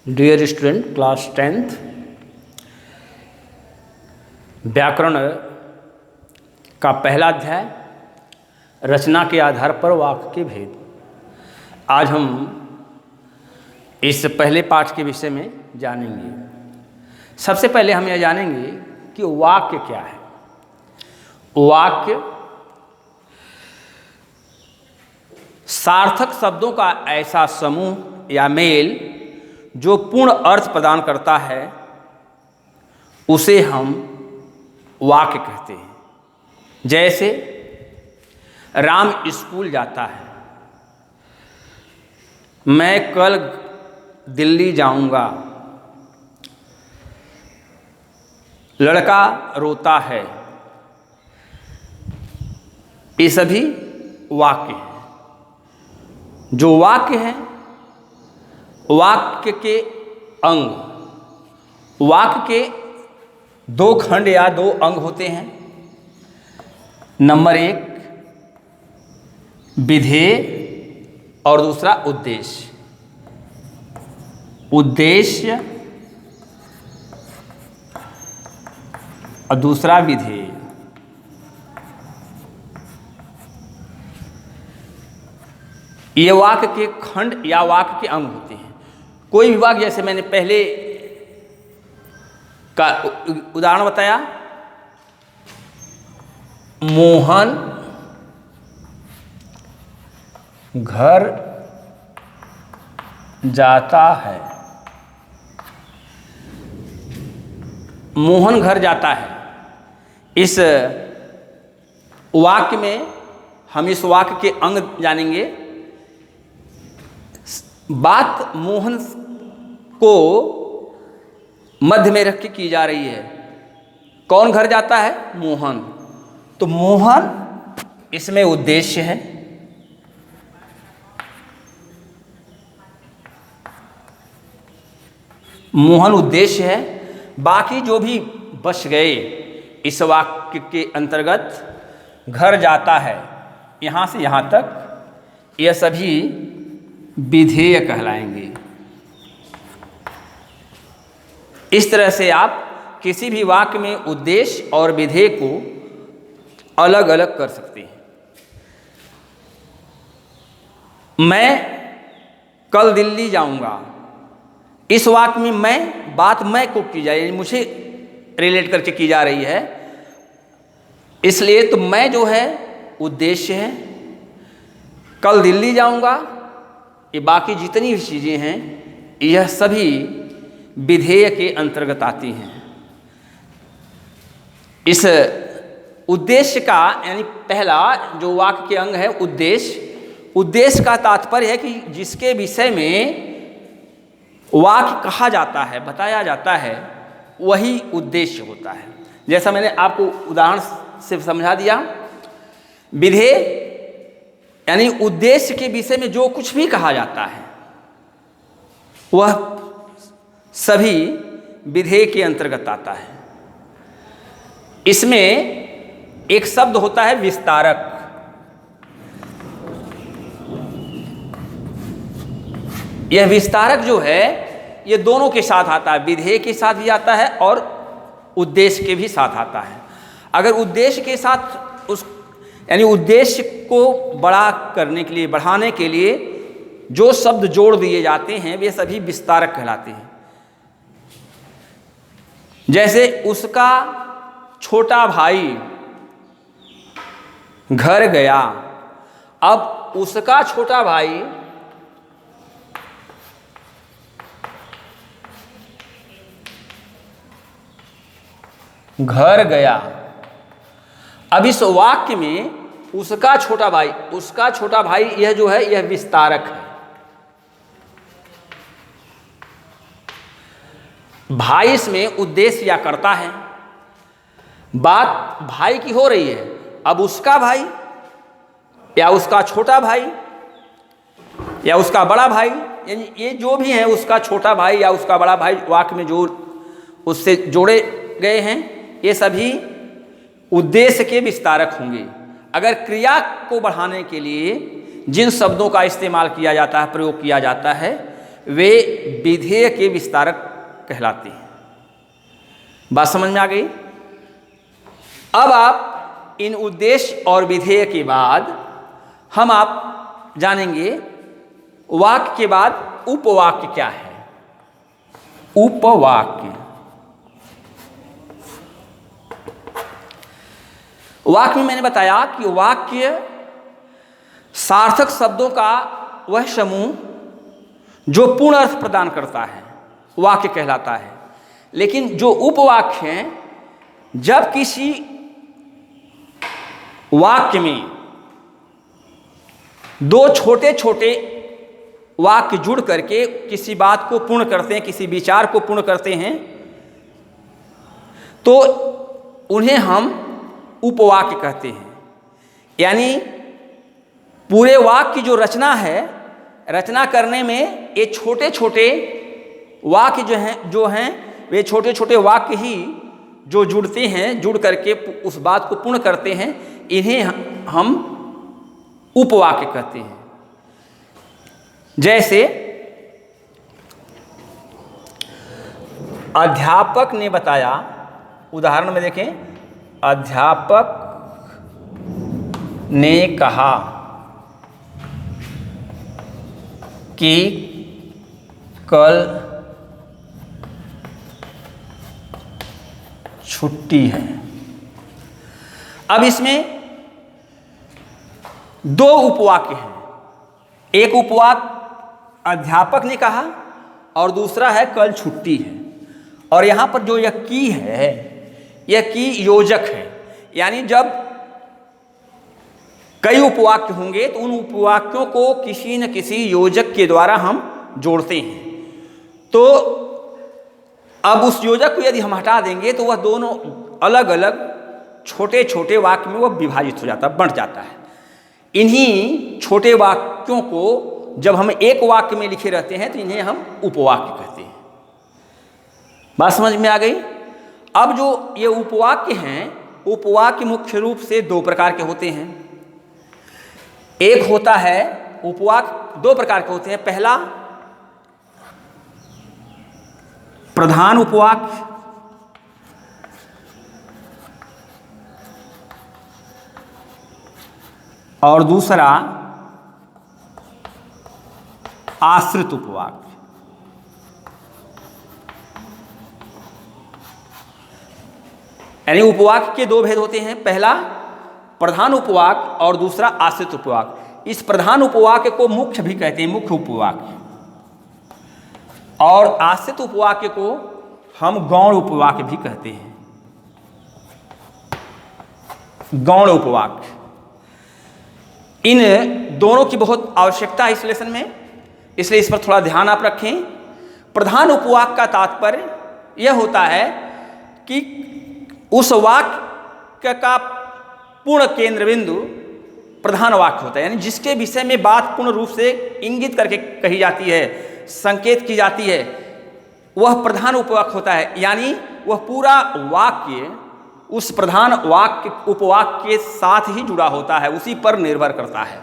Dear student, class 10th व्याकरण का पहला अध्याय रचना के आधार पर वाक्य के भेद। आज हम इस पहले पाठ के विषय में जानेंगे। सबसे पहले हम यह जानेंगे कि वाक्य क्या है। वाक्य सार्थक शब्दों का ऐसा समूह या मेल जो पूर्ण अर्थ प्रदान करता है उसे हम वाक्य कहते हैं। जैसे राम स्कूल जाता है, मैं कल दिल्ली जाऊंगा, लड़का रोता है, ये सभी वाक्य हैं। जो वाक्य हैं, वाक्य के अंग, वाक्य के दो खंड या दो अंग होते हैं। नंबर 1 विधेय और दूसरा उद्देश्य। उद्देश्य और दूसरा विधेय। ये वाक्य के खंड या वाक्य के अंग होते हैं। कोई भी वाक्य, जैसे मैंने पहले का उदाहरण बताया, मोहन घर जाता है। मोहन घर जाता है। इस वाक्य में हम इस वाक्य के अंग जानेंगे। बात मोहन को मध्य में रख के की जा रही है। कौन घर जाता है? मोहन। तो मोहन इसमें उद्देश्य है। मोहन उद्देश्य है। बाकी जो भी बच गए इस वाक्य के अंतर्गत, घर जाता है, यहाँ से यहाँ तक, यह सभी विधेय कहलाएंगे। इस तरह से आप किसी भी वाक्य में उद्देश्य और विधेय को अलग अलग कर सकते हैं। मैं कल दिल्ली जाऊंगा, इस वाक्य में मैं, बात मैं को की जा रही है, मुझे रिलेट करके की जा रही है, इसलिए तो मैं जो है उद्देश्य है। कल दिल्ली जाऊंगा, ये बाकी जितनी भी चीज़ें हैं यह सभी विधेय के अंतर्गत आती हैं। इस उद्देश्य का, यानी पहला जो वाक्य के अंग है उद्देश्य, उद्देश्य का तात्पर्य है कि जिसके विषय में वाक्य कहा जाता है, बताया जाता है, वही उद्देश्य होता है। जैसा मैंने आपको उदाहरण से समझा दिया, विधेय यानी उद्देश्य के विषय में जो कुछ भी कहा जाता है वह सभी विधेय के अंतर्गत आता है। इसमें एक शब्द होता है विस्तारक। यह विस्तारक जो है ये दोनों के साथ आता है, विधेय के साथ भी आता है और उद्देश्य के भी साथ आता है। अगर उद्देश्य के साथ उस, यानी उद्देश्य को बड़ा करने के लिए, बढ़ाने के लिए जो शब्द जोड़ दिए जाते हैं वे सभी विस्तारक कहलाते हैं। जैसे उसका छोटा भाई घर गया। अब उसका छोटा भाई घर गया। अब इस वाक्य में उसका छोटा भाई, उसका छोटा भाई, यह जो है यह विस्तारक है। भाई इसमें उद्देश्य या करता है। बात भाई की हो रही है। अब उसका भाई या उसका छोटा भाई या उसका बड़ा भाई, यानी ये जो भी है, उसका छोटा भाई या उसका बड़ा भाई, वाक्य में जो उससे जोड़े गए हैं ये सभी उद्देश्य के विस्तारक होंगे। अगर क्रिया को बढ़ाने के लिए जिन शब्दों का इस्तेमाल किया जाता है, प्रयोग किया जाता है, वे विधेय के विस्तारक कहलाते हैं। बात समझ में आ गई? अब आप इन उद्देश्य और विधेय के बाद हम आप जानेंगे वाक्य के बाद उपवाक्य क्या है। उपवाक्य, वाक्य में मैंने बताया कि वाक्य सार्थक शब्दों का वह समूह जो पूर्ण अर्थ प्रदान करता है वाक्य कहलाता है। लेकिन जो उपवाक्य हैं, जब किसी वाक्य में दो छोटे छोटे वाक्य जुड़ करके किसी बात को पूर्ण करते हैं, किसी विचार को पूर्ण करते हैं, तो उन्हें हम उपवाक्य कहते हैं। यानी पूरे वाक्य की जो रचना है, रचना करने में ये छोटे छोटे वाक्य जो हैं वे छोटे छोटे वाक्य ही जो जुड़ते हैं, जुड़ करके उस बात को पूर्ण करते हैं, इन्हें हम उपवाक्य कहते हैं। जैसे अध्यापक ने बताया, उदाहरण में देखें, अध्यापक ने कहा कि कल छुट्टी है। अब इसमें दो उपवाक्य हैं। एक उपवाक्य अध्यापक ने कहा और दूसरा है कल छुट्टी है। और यहाँ पर जो यह की है, यह की योजक है। यानी जब कई उपवाक्य होंगे तो उन उपवाक्यों को किसी न किसी योजक के द्वारा हम जोड़ते हैं। तो अब उस योजक को यदि हम हटा देंगे तो वह दोनों अलग अलग छोटे छोटे वाक्य में वह विभाजित हो जाता, बंट जाता है। इन्हीं छोटे वाक्यों को जब हम एक वाक्य में लिखे रहते हैं तो इन्हें हम उपवाक्य कहते हैं। बात समझ में आ गई? अब जो ये उपवाक्य हैं, उपवाक्य मुख्य रूप से दो प्रकार के होते हैं। एक होता है उपवाक्य, दो प्रकार के होते हैं। पहला प्रधान उपवाक्य और दूसरा आश्रित उपवाक्य। यानी उपवाक्य के दो भेद होते हैं, पहला प्रधान उपवाक्य और दूसरा आश्रित उपवाक्य। इस प्रधान उपवाक्य को मुख्य भी कहते हैं, मुख्य उपवाक्य, और आश्रित उपवाक्य को हम गौण उपवाक्य भी कहते हैं। गौण उपवाक्य, इन दोनों की बहुत आवश्यकता है इस लेसन में, इसलिए इस पर थोड़ा ध्यान आप रखें। प्रधान उपवाक्य का तात्पर्य यह होता है कि उस वाक्य का पूर्ण केंद्र बिंदु प्रधान वाक्य होता है। यानी जिसके विषय में बात पूर्ण रूप से इंगित करके कही जाती है, संकेत की जाती है, वह प्रधान उपवाक्य होता है। यानी वह पूरा वाक्य उस प्रधान वाक्य उपवाक्य के साथ ही जुड़ा होता है, उसी पर निर्भर करता है।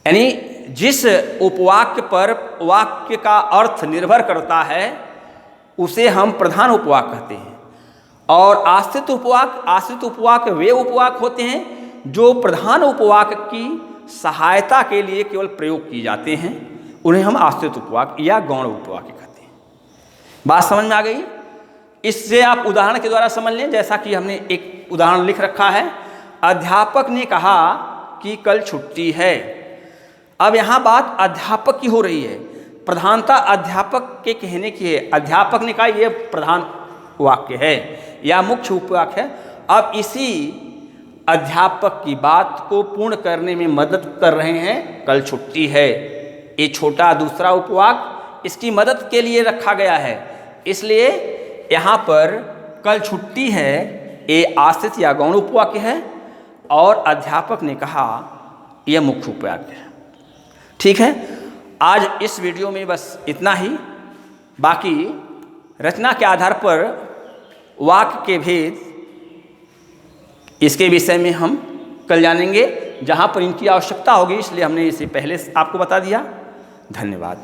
यानी जिस उपवाक्य पर वाक्य का अर्थ निर्भर करता है उसे हम प्रधान उपवाक्य कहते हैं। और आश्रित उपवाक्य वे उपवाक्य होते हैं जो प्रधान उपवाक्य की सहायता के लिए केवल प्रयोग किए जाते हैं, उन्हें हम आश्रित उपवाक्य या गौण उपवाक्य कहते हैं। बात समझ में आ गई? इससे आप उदाहरण के द्वारा समझ लें। जैसा कि हमने एक उदाहरण लिख रखा है, अध्यापक ने कहा कि कल छुट्टी है। अब यहाँ बात अध्यापक की हो रही है, प्रधानता अध्यापक के कहने की है। अध्यापक ने कहा यह प्रधान वाक्य है या मुख्य उपवाक्य है। अब इसी अध्यापक की बात को पूर्ण करने में मदद कर रहे हैं कल छुट्टी है। ये छोटा दूसरा उपवाक्य इसकी मदद के लिए रखा गया है, इसलिए यहाँ पर कल छुट्टी है ये आश्रित या गौण उपवाक्य है और अध्यापक ने कहा यह मुख्य उपवाक्य है। ठीक है, आज इस वीडियो में बस इतना ही। बाकी रचना के आधार पर वाक्य के भेद इसके विषय में हम कल जानेंगे, जहाँ पर इनकी आवश्यकता होगी, इसलिए हमने इसे पहले आपको बता दिया। धन्यवाद।